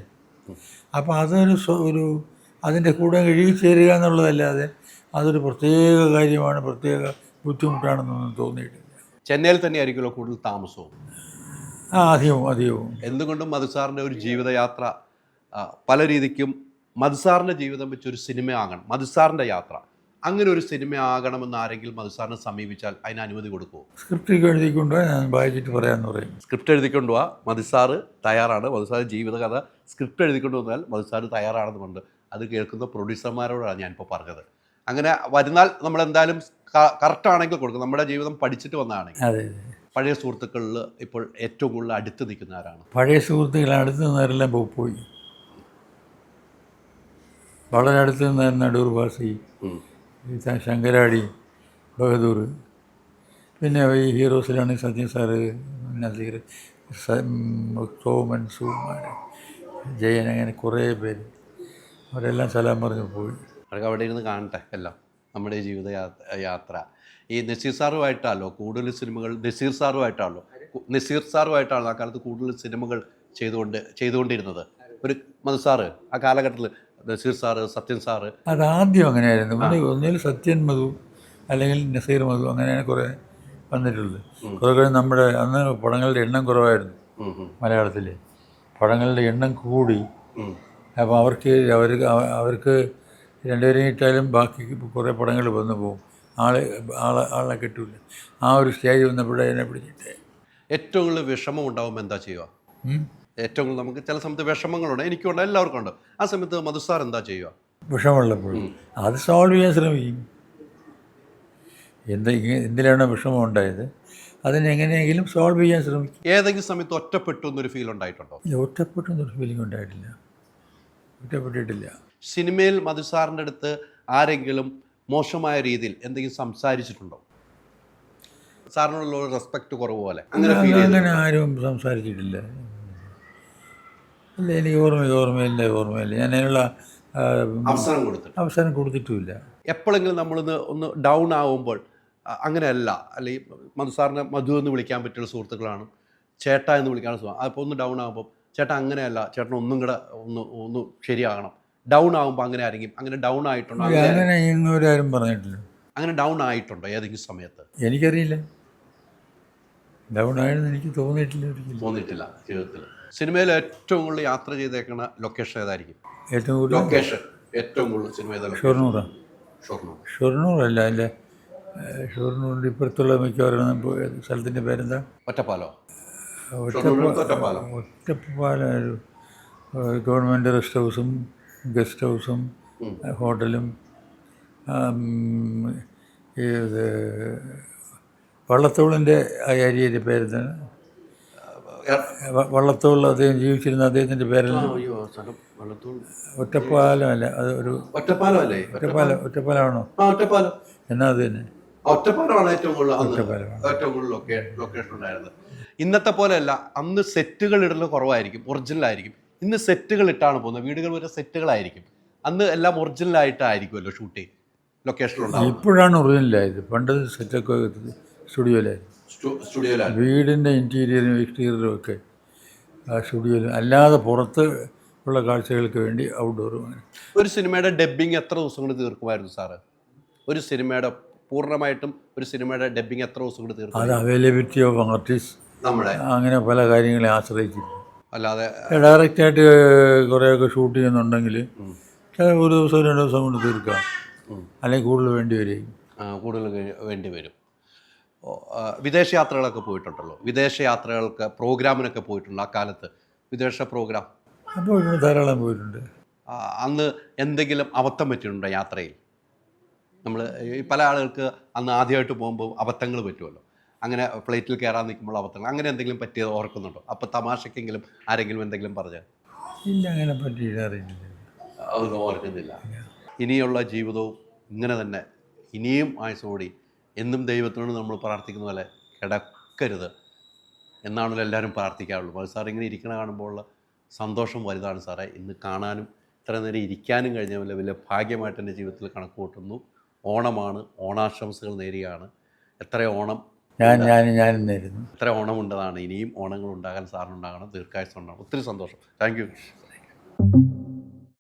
Speaker 1: അപ്പോൾ അതൊരു അതിൻ്റെ കൂടെ ചേരുക എന്നുള്ളതല്ലാതെ അതൊരു പ്രത്യേക കാര്യമാണ്, പ്രത്യേക ബുദ്ധിമുട്ടാണെന്നൊന്നും തോന്നിയിട്ടില്ല.
Speaker 2: ചെന്നൈയിൽ തന്നെ ആയിരിക്കുമല്ലോ കൂടുതൽ താമസവും?
Speaker 1: അധികവും.
Speaker 2: എന്തുകൊണ്ടും മധുസാറിൻ്റെ ഒരു ജീവിതയാത്ര പല രീതിക്കും മധുസാറിൻ്റെ ജീവിതം വെച്ചൊരു സിനിമയാകണം. മധുസാറിൻ്റെ യാത്ര അങ്ങനെ ഒരു സിനിമ ആകണമെന്ന് ആരെങ്കിലും മധുസാറിനെ സമീപിച്ചാൽ അതിന് അനുമതി കൊടുക്കുമോ?
Speaker 1: സ്ക്രിപ്റ്റ് എഴുതിക്കൊണ്ടോ ഞാൻ വായിച്ചിട്ട് പറയാമെന്ന് പറയും.
Speaker 2: സ്ക്രിപ്റ്റ് എഴുതിക്കൊണ്ടുപോവാ മധുസാറ് തയ്യാറാണ്. മധുസാറ് ജീവിതകഥ സ്ക്രിപ്റ്റ് എഴുതിക്കൊണ്ടു വന്നാൽ മധുസാറ് തയ്യാറാണെന്നുണ്ട്. അത് കേൾക്കുന്ന പ്രൊഡ്യൂസർമാരോടാണ് ഞാനിപ്പോൾ പറഞ്ഞത്. അങ്ങനെ വരുന്നാൽ നമ്മളെന്തായാലും കറക്റ്റാണെങ്കിൽ കൊടുക്കും. നമ്മുടെ ജീവിതം പഠിച്ചിട്ട് വന്നതാണെങ്കിൽ.
Speaker 1: അതെ.
Speaker 2: പഴയ സുഹൃത്തുക്കളിൽ ഇപ്പോൾ ഏറ്റവും കൂടുതൽ അടുത്ത് നിൽക്കുന്ന ആരാണ്?
Speaker 1: പഴയ സുഹൃത്തുക്കൾ അടുത്ത് നിന്നവരെല്ലാം പോയി. വളരെ അടുത്ത് നിന്നായിരുന്നു അടൂർ ഭാസി, ശങ്കരാടി, ബഹദൂർ. പിന്നെ ഈ ഹീറോസിലാണ് സത്യൻ സാറ്, നസീർ, സോമൻ, സുകുമാരൻ, ജയൻ, അങ്ങനെ കുറേ പേര്. അവരെല്ലാം സലാം പറഞ്ഞു പോയി.
Speaker 2: അവർക്ക് അവിടെ ഇരുന്ന് കാണട്ടെ എല്ലാം നമ്മുടെ ജീവിത യാത്ര. ഈ നസീർ സാറുമായിട്ടാണല്ലോ കൂടുതൽ സിനിമകൾ, നസീർ സാറുമായിട്ടാണ് ആ കാലത്ത് കൂടുതൽ സിനിമകൾ ചെയ്തുകൊണ്ടിരുന്നത്. ഒരു മധുസാറ് ആ കാലഘട്ടത്തിൽ നസീർ സാറ്, സത്യൻ സാറ്.
Speaker 1: അതാദ്യം അങ്ങനെയായിരുന്നു. ഒന്നിൽ സത്യൻ മധു അല്ലെങ്കിൽ നസീർ മധു, അങ്ങനെയാണ് കുറേ വന്നിട്ടുള്ളത്. കുറേ നമ്മുടെ അന്ന് പടങ്ങളുടെ എണ്ണം കുറവായിരുന്നു മലയാളത്തിൽ. പടങ്ങളുടെ എണ്ണം കൂടി. അപ്പോൾ അവർക്ക് രണ്ടുപേരെയും ഇട്ടാലും ബാക്കി കുറേ പടങ്ങൾ വന്നു പോകും. ആളെ കിട്ടില്ല. ആ ഒരു സ്റ്റേജ് വന്നപ്പോഴേ എന്നെ പിടിച്ചിട്ടേ.
Speaker 2: ഏറ്റവും കൂടുതൽ വിഷമം ഉണ്ടാകുമ്പോൾ എന്താ ചെയ്യുക? ഏറ്റവും കൂടുതൽ നമുക്ക് ചില സമയത്ത് വിഷമങ്ങളുണ്ട്, എനിക്കുണ്ട്, എല്ലാവർക്കും ഉണ്ട്. ആ സമയത്ത് മധുസാർ എന്താ ചെയ്യുക?
Speaker 1: വിഷമമുള്ളപ്പോഴും അത് സോൾവ് ചെയ്യാൻ ശ്രമിക്കും. എന്തിനാണ് വിഷമം ഉണ്ടായത് അതിനെ എങ്ങനെയെങ്കിലും സോൾവ് ചെയ്യാൻ ശ്രമിക്കും.
Speaker 2: ഏതെങ്കിലും സമയത്ത് ഒറ്റപ്പെട്ടു എന്നൊരു ഫീൽ ഉണ്ടായിട്ടുണ്ടോ?
Speaker 1: ഇല്ല, ഒറ്റപ്പെട്ടു എന്നൊരു ഫീലിംഗ് ഉണ്ടായിട്ടില്ല. ഒറ്റപ്പെട്ടിട്ടില്ല.
Speaker 2: സിനിമയിൽ മധുസാറിൻ്റെ അടുത്ത് ആരെങ്കിലും മോശമായ രീതിയിൽ എന്തെങ്കിലും സംസാരിച്ചിട്ടുണ്ടോ? സാറിനുള്ള ഒരു റെസ്പെക്ട് കുറവ് പോലെ അങ്ങനെ ഫീൽ ചെയ്തു?
Speaker 1: അങ്ങനെ ആരും സംസാരിച്ചിട്ടില്ല. ഇല്ല, എനിക്ക് ഓർമ്മയില്ല. ഞാൻ അതിനുള്ള അവസരം കൊടുത്തിട്ടുമില്ല.
Speaker 2: എപ്പോഴെങ്കിലും ഒന്ന് ഡൗൺ ആവുമ്പോൾ അങ്ങനെയല്ല, അല്ലെങ്കിൽ മധുസാറിനെ മധു എന്ന് വിളിക്കാൻ പറ്റുന്ന സുഹൃത്തുക്കളാണ്, ചേട്ട എന്ന് വിളിക്കാനുള്ള സുഹൃത്ത്. അപ്പോൾ ഒന്ന് ഡൗൺ ആകുമ്പോൾ ചേട്ടാ അങ്ങനെയല്ല, ചേട്ടൻ ഒന്നും കൂടെ ഒന്ന് ശരിയാകണം. ഡൗൺ ആകുമ്പോൾ അങ്ങനെ ആരെങ്കിലും അങ്ങനെ ഡൗൺ ആയിട്ടുണ്ടോ?
Speaker 1: അങ്ങനെ ഇന്നൊരാരും പറഞ്ഞിട്ടില്ല.
Speaker 2: അങ്ങനെ ഡൗൺ ആയിട്ടുണ്ടോ ഏതെങ്കിലും സമയത്ത്?
Speaker 1: എനിക്കറിയില്ല, ഡൗൺ ആയെന്ന് എനിക്ക് തോന്നിയിട്ടില്ല
Speaker 2: ജീവിതത്തിൽ. സിനിമയിൽ ഏറ്റവും കൂടുതൽ യാത്ര ചെയ്തേക്കുന്ന ലൊക്കേഷൻ ഏതായിരിക്കും?
Speaker 1: ഏറ്റവും കൂടുതൽ
Speaker 2: ലൊക്കേഷൻ ഏറ്റവും കൂടുതൽ സിനിമ
Speaker 1: ഷൊർണൂറാണ്. ഷൊർണൂറല്ല, അല്ലേ, ഷൊർണൂരിൻ്റെ ഇപ്പുറത്തുള്ള മിക്കവാറും സ്ഥലത്തിൻ്റെ പേരെന്താ?
Speaker 2: ഒറ്റപ്പാലം.
Speaker 1: ഒറ്റപ്പാലം ഒരു ഗവൺമെൻറ് റെസ്റ്റ് ഹൗസും ഗസ്റ്റ് ഹൗസും ഹോട്ടലും ഇത് വള്ളത്തോളിൻ്റെ ആ ഏരിയയുടെ പേരെന്താണ്? വള്ളത്തോൾ അദ്ദേഹം ജീവിച്ചിരുന്ന അദ്ദേഹത്തിൻ്റെ പേരല്ല. ഒറ്റപ്പാലമല്ല, അത് ഒരു ഒറ്റപ്പാലമാണോ? എന്നാ അത് തന്നെ
Speaker 2: ഒറ്റപ്പാലമാണ് ഏറ്റവും കൂടുതൽ ലൊക്കേഷൻ ഉണ്ടായിരുന്നത്. ഇന്നത്തെ പോലെയല്ല, അന്ന് സെറ്റുകൾ ഇടൽ കുറവായിരിക്കും, ഒറിജിനലായിരിക്കും. ഇന്ന് സെറ്റുകൾ ഇട്ടാണ് പോകുന്നത്, വീടുകൾ വരെ സെറ്റുകളായിരിക്കും. അന്ന് എല്ലാം ഒറിജിനലായിട്ടായിരിക്കുമല്ലോ ഷൂട്ടിങ് ലൊക്കേഷനിലുണ്ടാവും.
Speaker 1: ഇപ്പോഴാണ് ഒറിജിനലായത്. പണ്ട് സെറ്റൊക്കെ സ്റ്റുഡിയോയിലായിരുന്നു. വീടിൻ്റെ ഇൻറ്റീരിയറും എക്സ്റ്റീരിയറും ഒക്കെ സ്റ്റുഡിയോയിൽ, അല്ലാതെ പുറത്ത് ഉള്ള കാഴ്ചകൾക്ക് വേണ്ടി ഔട്ട്ഡോറും.
Speaker 2: ഒരു സിനിമയുടെ ഡബ്ബിങ് എത്ര ദിവസം കൊണ്ട് തീർക്കുമായിരുന്നു സാറ്? ഒരു സിനിമയുടെ പൂർണ്ണമായിട്ടും ഒരു സിനിമയുടെ ഡബ്ബിങ് എത്ര ദിവസം കൊണ്ട് തീർക്കും?
Speaker 1: അത് അവൈലബിലിറ്റി ഓഫ് ആർട്ടിസ്റ്റ്,
Speaker 2: നമ്മുടെ
Speaker 1: അങ്ങനെ പല കാര്യങ്ങളെ ആശ്രയിച്ചിരിക്കും.
Speaker 2: അല്ലാതെ
Speaker 1: ഡയറക്റ്റായിട്ട് കുറേയൊക്കെ ഷൂട്ട് ചെയ്യുന്നുണ്ടെങ്കിൽ ഒരു ദിവസം 2 ദിവസം കൊണ്ട് തീർക്കാം, അല്ലെങ്കിൽ കൂടുതൽ വേണ്ടി വരും.
Speaker 2: വിദേശ യാത്രകളൊക്കെ പോയിട്ടുണ്ടല്ലോ, വിദേശ യാത്രകൾക്ക് പ്രോഗ്രാമിനൊക്കെ പോയിട്ടുണ്ട് ആ കാലത്ത്? വിദേശ പ്രോഗ്രാം
Speaker 1: പോയിട്ടുണ്ട്, ധാരാളം പോയിട്ടുണ്ട്.
Speaker 2: അന്ന് എന്തെങ്കിലും അബദ്ധം പറ്റിയിട്ടുണ്ടോ യാത്രയിൽ? നമ്മൾ പല ആളുകൾക്ക് അന്ന് ആദ്യമായിട്ട് പോകുമ്പോൾ അബദ്ധങ്ങൾ പറ്റുമല്ലോ, അങ്ങനെ ഫ്ലൈറ്റിൽ കയറാൻ നിൽക്കുമ്പോൾ അബദ്ധങ്ങൾ, അങ്ങനെ എന്തെങ്കിലും പറ്റിയത് ഓർക്കുന്നുണ്ടോ? അപ്പോൾ തമാശക്കെങ്കിലും ആരെങ്കിലും എന്തെങ്കിലും പറഞ്ഞാൽ?
Speaker 1: ഇല്ല, അങ്ങനെ പറ്റിയിട്ടില്ല.
Speaker 2: അതൊന്നും ഓർക്കുന്നില്ല. ഇനിയുള്ള ജീവിതവും ഇങ്ങനെ തന്നെ ഇനിയും ആയുസോടി എന്നും ദൈവത്തിനോട് നമ്മൾ പ്രാർത്ഥിക്കുന്ന പോലെ കിടക്കരുത് എന്നാണല്ലോ എല്ലാവരും പ്രാർത്ഥിക്കാറുള്ളൂ. അത് സാർ ഇങ്ങനെ ഇരിക്കണ കാണുമ്പോൾ ഉള്ള സന്തോഷം വലുതാണ് സാറേ. ഇന്ന് കാണാനും ഇത്ര നേരം ഇരിക്കാനും കഴിഞ്ഞ വലിയ ഭാഗ്യമായിട്ട് എൻ്റെ ജീവിതത്തിൽ കണക്ക് കൂട്ടുന്നു. ഓണമാണ്, ഓണാശംസകൾ നേരുകയാണ്. എത്ര ഓണം
Speaker 1: ഞാനും നേരുന്നു.
Speaker 2: എത്ര ഓണമുണ്ടതാണ്, ഇനിയും ഓണങ്ങൾ ഉണ്ടാകാൻ സാറിനുണ്ടാകണം, ദീർഘായുസ്സുണ്ടാകണം. ഒത്തിരി സന്തോഷം. Thank you.